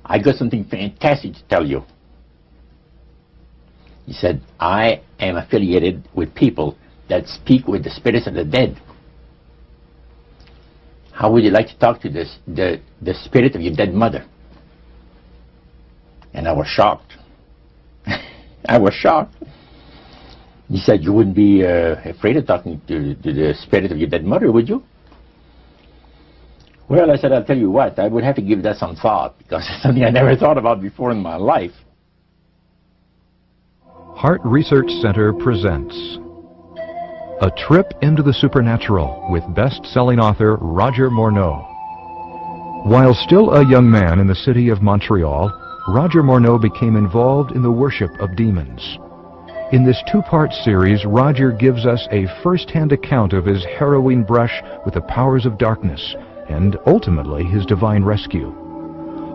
I got something fantastic to tell you. He said, I am affiliated with people that speak with the spirits of the dead. How would you like to talk to the spirit of your dead mother? And I was shocked. I was shocked. He said, you wouldn't be afraid of talking to the spirit of your dead mother, would you? Well, I said, I'll tell you what, I would have to give that some thought, because it's something I never thought about before in my life. Heart Research Center presents A Trip into the Supernatural with best-selling author Roger Morneau. While still a young man in the city of Montreal, Roger Morneau became involved in the worship of demons. In this two-part series, Roger gives us a first-hand account of his harrowing brush with the powers of darkness and ultimately his divine rescue.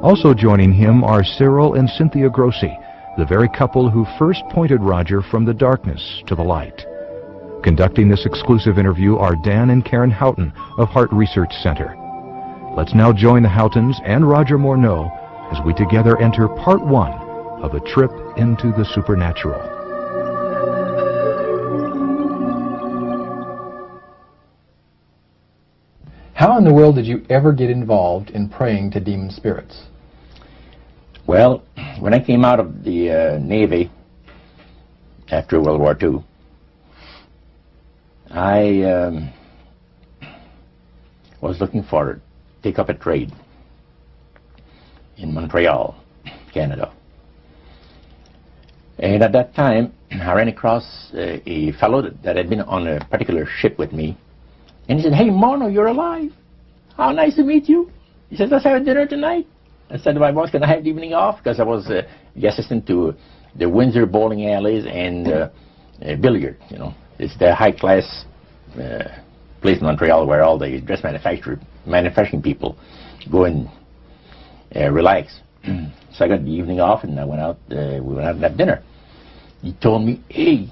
Also joining him are Cyril and Cynthia Grossi, the very couple who first pointed Roger from the darkness to the light. Conducting this exclusive interview are Dan and Karen Houghton of Heart Research Center. Let's now join the Houghtons and Roger Morneau as we together enter part one of A Trip into the Supernatural. How in the world did you ever get involved in praying to demon spirits? Well, when I came out of the Navy after World War II, I was looking for take up a trade in Montreal, Canada. And at that time, I ran across a fellow that had been on a particular ship with me. And he said, hey, Morneau, you're alive. How nice to meet you. He said, let's have dinner tonight. I said to my boss, can I have the evening off? Because I was the assistant to the Windsor bowling alleys and billiard, you know. It's the high-class place in Montreal where all the dress manufacturing people go and relax. So I got the evening off, and I went out, we went out and had dinner. He told me, hey,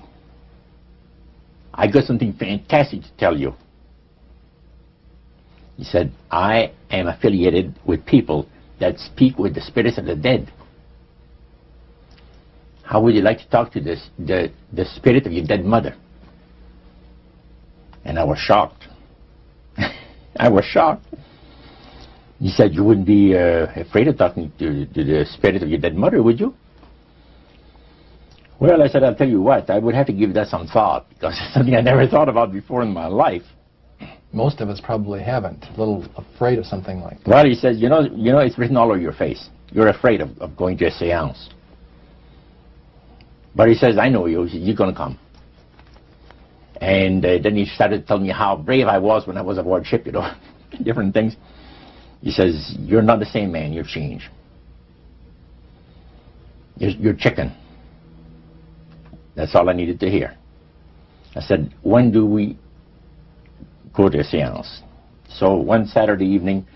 I got something fantastic to tell you. He said, I am affiliated with people that speak with the spirits of the dead. How would you like to talk to the spirit of your dead mother? And I was shocked. I was shocked. He said, you wouldn't be afraid of talking to the spirit of your dead mother, would you? Well, I said, I'll tell you what, I would have to give that some thought, because it's something I never thought about before in my life. Most of us probably haven't. A little afraid of something like that. Well, he says, you know, it's written all over your face. You're afraid of going to a seance. But he says, I know you. He says, you're going to come. And then he started telling me how brave I was when I was aboard ship, you know, different things. He says, you're not the same man. You've changed. You're chicken. That's all I needed to hear. I said, when do we go to a seance? So one Saturday evening,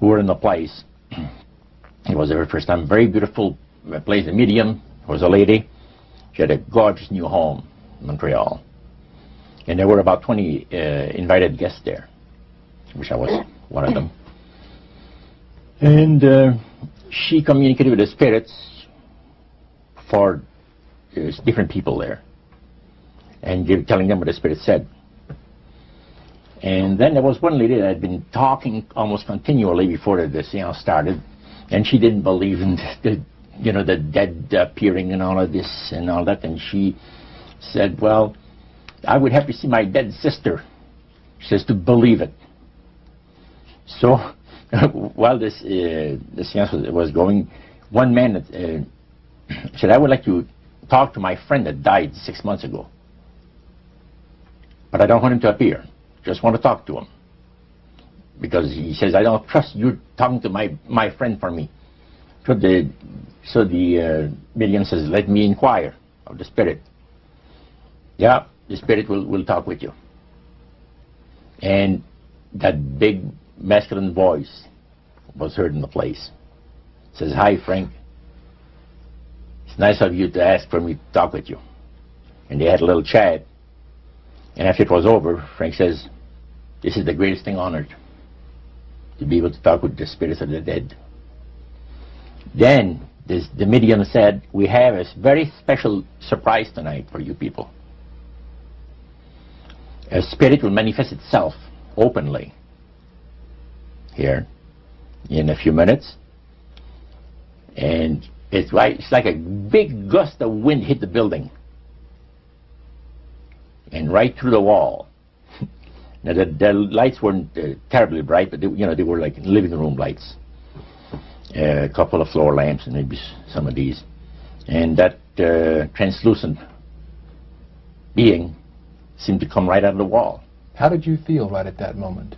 we were in the place. It was the very first time. Very beautiful place. The medium was a lady. She had a gorgeous new home in Montreal. And there were about 20 invited guests there, which I was one of them. And she communicated with the spirits for different people there, and telling them what the spirit said. And then there was one lady that had been talking almost continually before the seance started, and she didn't believe in the dead appearing and all of this and all that. And she said, well, I would have to see my dead sister, she says, to believe it. So while the seance was going, one man said, I would like to talk to my friend that died 6 months ago, but I don't want him to appear. Just want to talk to him, because he says, I don't trust you talking to my friend for me. So the medium says, let me inquire of the spirit. Yeah, the spirit will talk with you. And that big masculine voice was heard in the place. It says, hi, Frank. It's nice of you to ask for me to talk with you. And they had a little chat. And after it was over, Frank says, this is the greatest thing on earth, to be able to talk with the spirits of the dead. Then the medium said, we have a very special surprise tonight for you people. A spirit will manifest itself openly here in a few minutes, and it's like a big gust of wind hit the building and right through the wall. Now the lights weren't terribly bright, but they were like living room lights, a couple of floor lamps and maybe some of these, and that translucent being seemed to come right out of the wall. How did you feel right at that moment?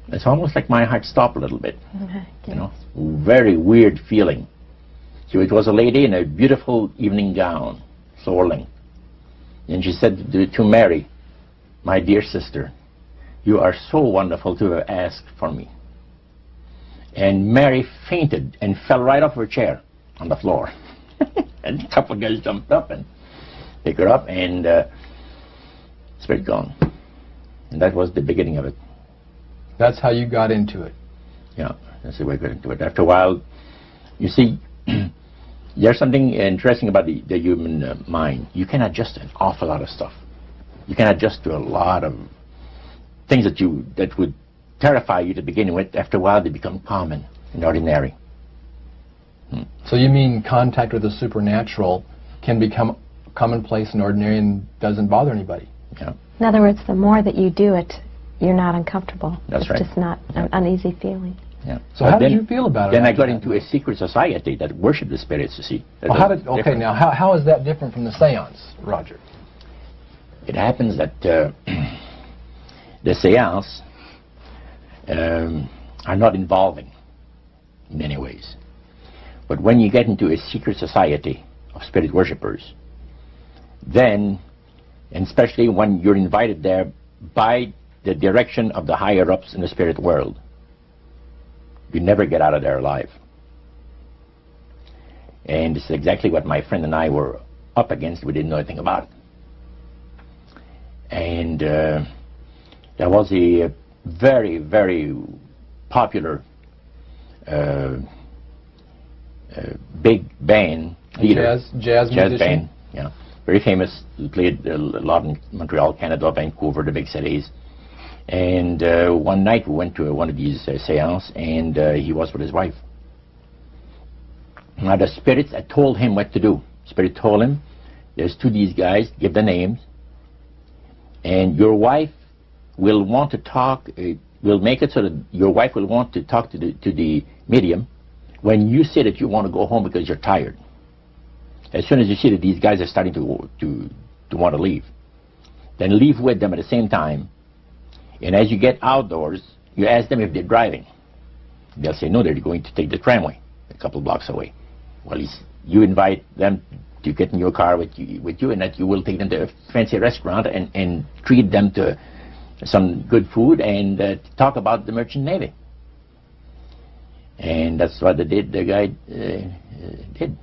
It's almost like my heart stopped a little bit. Very weird feeling. So it was a lady in a beautiful evening gown, floor length, and she said to Mary, my dear sister, you are so wonderful to have asked for me. And Mary fainted and fell right off her chair on the floor. And a couple of guys jumped up and picked her up, and spirit gone. And that was the beginning of it. That's how you got into it. Yeah, that's the way I got into it. After a while, you see, there's something interesting about the human mind. You can adjust to an awful lot of stuff. You can adjust to a lot of things that would terrify you to begin with. After a while, they become common and ordinary. So you mean contact with the supernatural can become commonplace and ordinary and doesn't bother anybody? Yeah. In other words, the more that you do it, you're not uncomfortable. That's right. It's just not an uneasy feeling. Yeah. So how did you feel about it? Then I got into a secret society that worshipped the spirits, you see. Okay, now how is that different from the seance, Roger? It happens that the seance are not involving in many ways. But when you get into a secret society of spirit worshippers, then, and especially when you're invited there by the direction of the higher-ups in the spirit world, you never get out of there alive. And this is exactly what my friend and I were up against. We didn't know anything about it. And there was a very, very popular big band leader. Jazz musician? Band, yeah. Very famous. He played a lot in Montreal, Canada, Vancouver, the big cities. And one night we went to one of these seances, and he was with his wife. Now the spirits had told him what to do. Spirit told him, there's two of these guys, give the names, and your wife will want to talk, we'll make it so that your wife will want to talk to the medium when you say that you want to go home because you're tired. As soon as you see that these guys are starting to want to leave, then leave with them at the same time. And as you get outdoors, you ask them if they're driving. They'll say, no, they're going to take the tramway a couple of blocks away. Well, you invite them to get in your car with you, and that you will take them to a fancy restaurant and treat them to some good food and talk about the merchant navy. And that's what the guy did.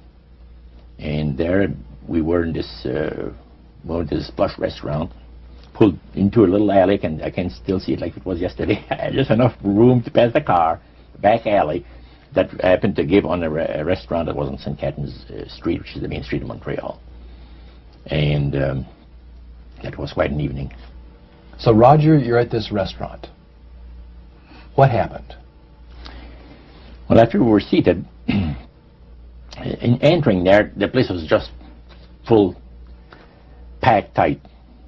And there we were in this plush restaurant, pulled into a little alley, and I can still see it like it was yesterday. Just enough room to pass the car, back alley, that happened to give on a restaurant that was on St. Catharines Street, which is the main street of Montreal. And that was quite an evening. So Roger, you're at this restaurant. What happened? Well, after we were seated, in entering there, the place was just full, packed tight.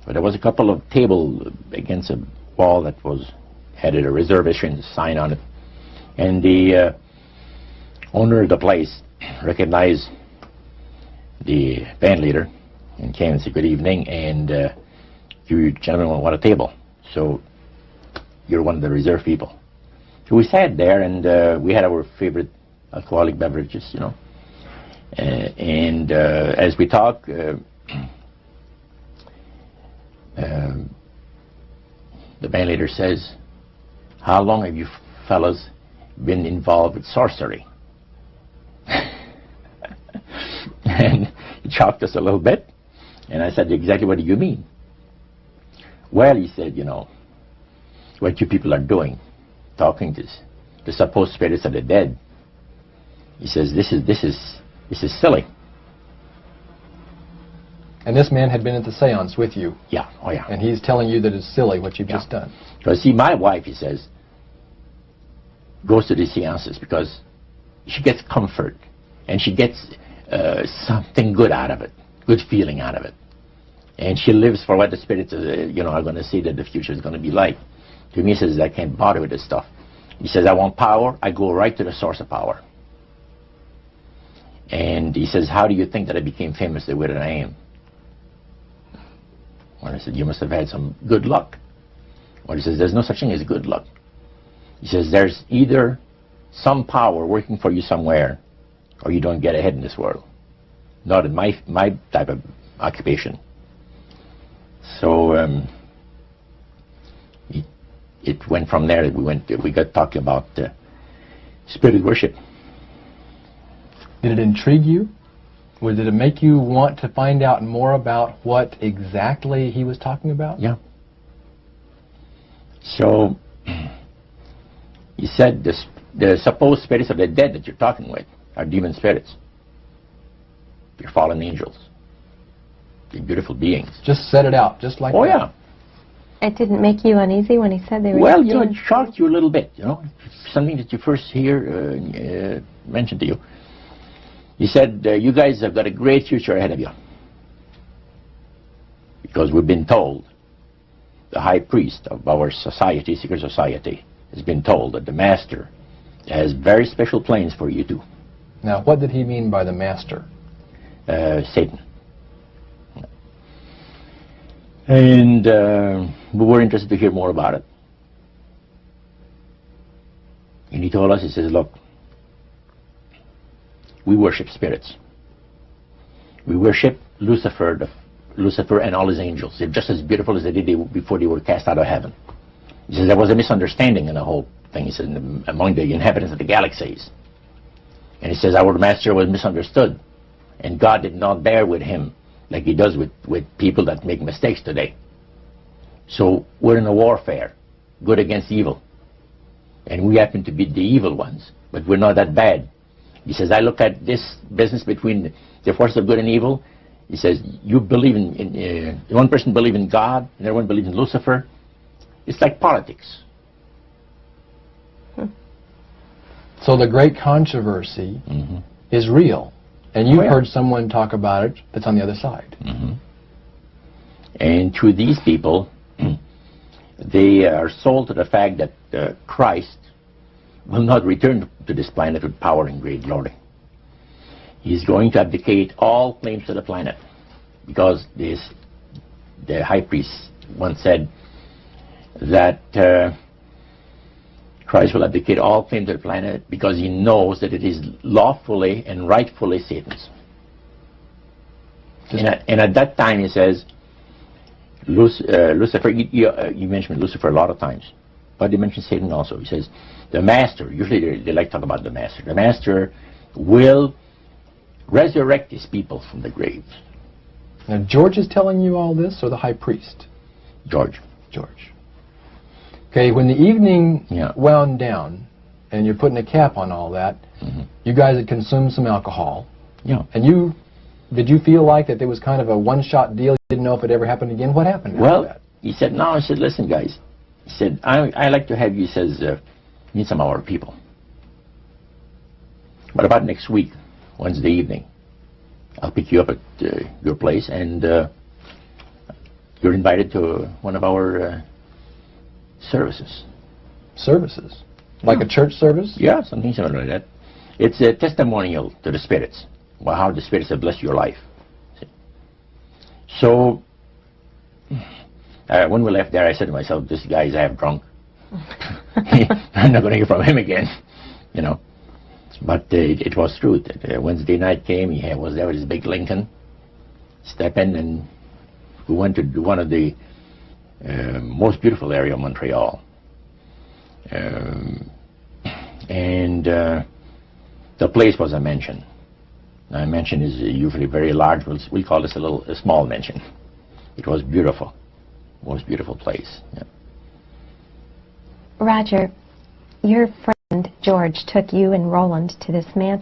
But there was a couple of tables against a wall that had a reservation sign on it. And the owner of the place recognized the band leader and came and said, good evening, and you gentlemen want a table. So you're one of the reserve people. So we sat there, and we had our favorite alcoholic beverages, you know. And as we talked, the band leader says, how long have you fellas been involved with sorcery? And it shocked us a little bit. And I said, exactly what do you mean? Well, he said, you know, what you people are doing, talking to the supposed spirits of the dead, He says, this is silly. And this man had been at the seance with you. Yeah, oh yeah. And he's telling you that it's silly what you've just done. Because see, my wife, he says, goes to these seances because she gets comfort and she gets something good out of it, good feeling out of it. And she lives for what the spirits, are going to see that the future is going to be like. To me, he says, I can't bother with this stuff. He says, I want power. I go right to the source of power. And he says, how do you think that I became famous the way that I am? Well, I said, you must have had some good luck. Well, he says, there's no such thing as good luck. He says, there's either some power working for you somewhere, or you don't get ahead in this world. Not in my type of occupation. So it went from there. We got talking about spirit worship. Did it intrigue you? Or did it make you want to find out more about what exactly he was talking about? Yeah. So he said the supposed spirits of the dead that you're talking with are demon spirits. They're fallen angels. They're beautiful beings. Just set it out, just like that. Oh, yeah. It didn't make you uneasy when he said they were... Well, it shocked you a little bit, something that you first hear mentioned to you. He said, you guys have got a great future ahead of you. Because we've been told, the high priest of our society, secret society, has been told that the master has very special plans for you too. Now, what did he mean by the master? Satan. And we were interested to hear more about it. And he told us, he says, look, we worship spirits. We worship Lucifer and all his angels. They're just as beautiful as they did before they were cast out of heaven. He says there was a misunderstanding in the whole thing. He says among the inhabitants of the galaxies. And he says our master was misunderstood. And God did not bear with him like he does with people that make mistakes today. So we're in a warfare, good against evil. And we happen to be the evil ones, but we're not that bad. He says, I look at this business between the forces of good and evil. He says, you believe in one person believes in God, and everyone believes in Lucifer. It's like politics. So the great controversy is real. And you've heard someone talk about it that's on the other side. And to these people, they are sold to the fact that Christ will not return to this planet with power and great glory. He's going to abdicate all claims to the planet, because the high priest once said that Christ will abdicate all claim to the planet because he knows that it is lawfully and rightfully Satan's. And at that time he says, Lucifer, you mentioned Lucifer a lot of times, but he mentions Satan also. He says, the master, usually they like to talk about the master will resurrect his people from the grave. Now George is telling you all this, or the high priest? George. Okay, when the evening wound down, and you're putting a cap on all that, you guys had consumed some alcohol. Yeah. And did you feel like that there was kind of a one-shot deal? You didn't know if it ever happened again? What happened after that? He said, no. I said, listen, guys. He said, I like to have you, he says, meet some of our people. But about next week, Wednesday evening, I'll pick you up at your place, and you're invited to one of our services. Services? Like a church service? Yeah, something similar like that. It's a testimonial to the spirits, about how the spirits have blessed your life. See? So, when we left there, I said to myself, this guy is half drunk. I'm not going to hear from him again, But it was true. Wednesday night came, he was there with his big Lincoln, step in, and we went to one of the most beautiful area of Montreal. And the place was a mansion. Now, a mansion is usually very large. We call this a small mansion. It was beautiful. Most beautiful place. Yeah. Roger, your friend George took you and Roland to this mansion.